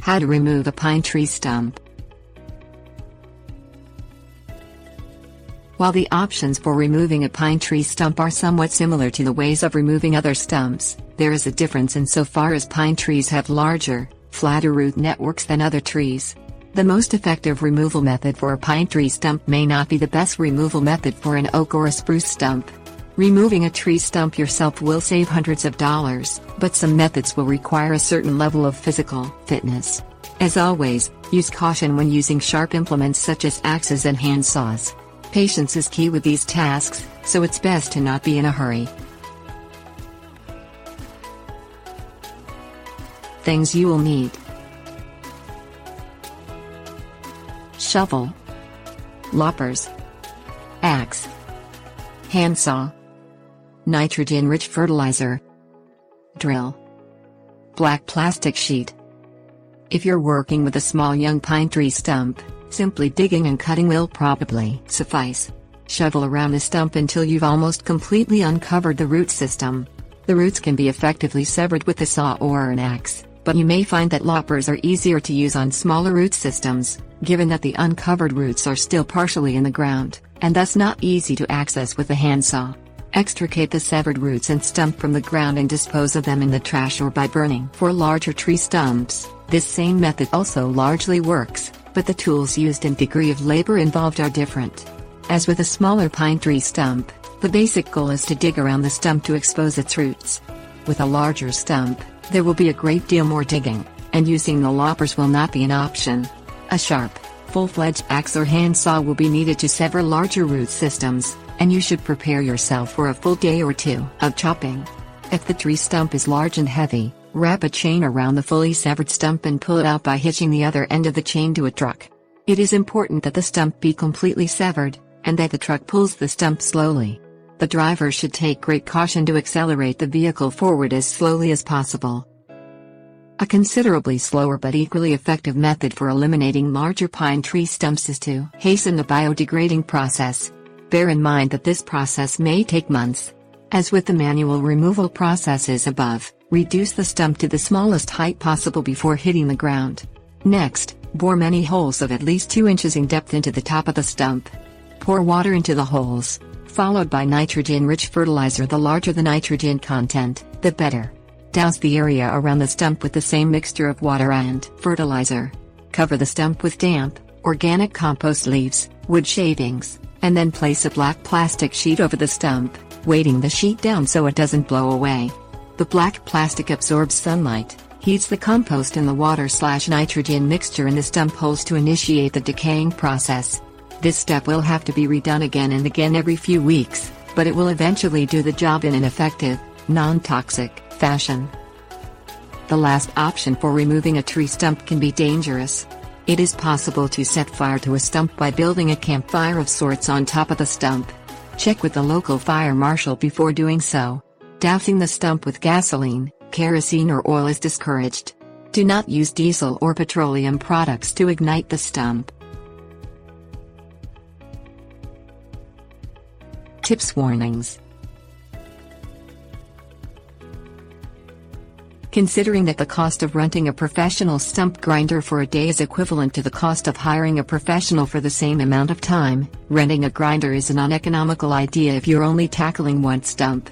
How to remove a pine tree stump. While the options for removing a pine tree stump are somewhat similar to the ways of removing other stumps, there is a difference insofar as pine trees have larger, flatter root networks than other trees. The most effective removal method for a pine tree stump may not be the best removal method for an oak or a spruce stump. Removing a tree stump yourself will save hundreds of dollars, but some methods will require a certain level of physical fitness. As always, use caution when using sharp implements such as axes and hand saws. Patience is key with these tasks, so it's best to not be in a hurry. Things you will need: shovel, loppers, axe, handsaw, nitrogen-rich fertilizer, drill, black plastic sheet. If you're working with a small young pine tree stump, simply digging and cutting will probably suffice. Shovel around the stump until you've almost completely uncovered the root system. The roots can be effectively severed with a saw or an axe, but you may find that loppers are easier to use on smaller root systems, given that the uncovered roots are still partially in the ground, and thus not easy to access with a handsaw. Extricate the severed roots and stump from the ground and dispose of them in the trash or by burning. For larger tree stumps, this same method also largely works, but the tools used and degree of labor involved are different. As with a smaller pine tree stump, the basic goal is to dig around the stump to expose its roots. With a larger stump, there will be a great deal more digging, and using the loppers will not be an option. A sharp, full-fledged axe or handsaw will be needed to sever larger root systems, and you should prepare yourself for a full day or two of chopping. If the tree stump is large and heavy, wrap a chain around the fully severed stump and pull it out by hitching the other end of the chain to a truck. It is important that the stump be completely severed, and that the truck pulls the stump slowly. The driver should take great caution to accelerate the vehicle forward as slowly as possible. A considerably slower but equally effective method for eliminating larger pine tree stumps is to hasten the biodegrading process. Bear in mind that this process may take months. As with the manual removal processes above, reduce the stump to the smallest height possible before hitting the ground. Next, bore many holes of at least 2 inches in depth into the top of the stump. Pour water into the holes, followed by nitrogen-rich fertilizer. The larger the nitrogen content, the better. Douse the area around the stump with the same mixture of water and fertilizer. Cover the stump with damp, organic compost leaves, wood shavings, and then place a black plastic sheet over the stump, weighting the sheet down so it doesn't blow away. The black plastic absorbs sunlight, heats the compost in the water/nitrogen mixture in the stump holes to initiate the decaying process. This step will have to be redone again and again every few weeks, but it will eventually do the job in an effective, non-toxic fashion. The last option for removing a tree stump can be dangerous. It is possible to set fire to a stump by building a campfire of sorts on top of the stump. Check with the local fire marshal before doing so. Dousing the stump with gasoline, kerosene or oil is discouraged. Do not use diesel or petroleum products to ignite the stump. Tips warnings. Considering that the cost of renting a professional stump grinder for a day is equivalent to the cost of hiring a professional for the same amount of time, renting a grinder is an uneconomical idea if you're only tackling one stump.